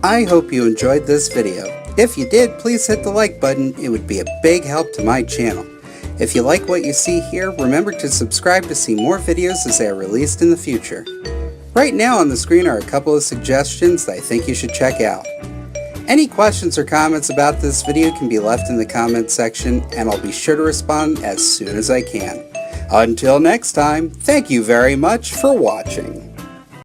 I hope you enjoyed this video. If you did, please hit the like button. It would be a big help to my channel. If you like what you see here, remember to subscribe to see more videos as they are released in the future. Right now on the screen are a couple of suggestions that I think you should check out. Any questions or comments about this video can be left in the comments section, and I'll be sure to respond as soon as I can. Until next time, thank you very much for watching.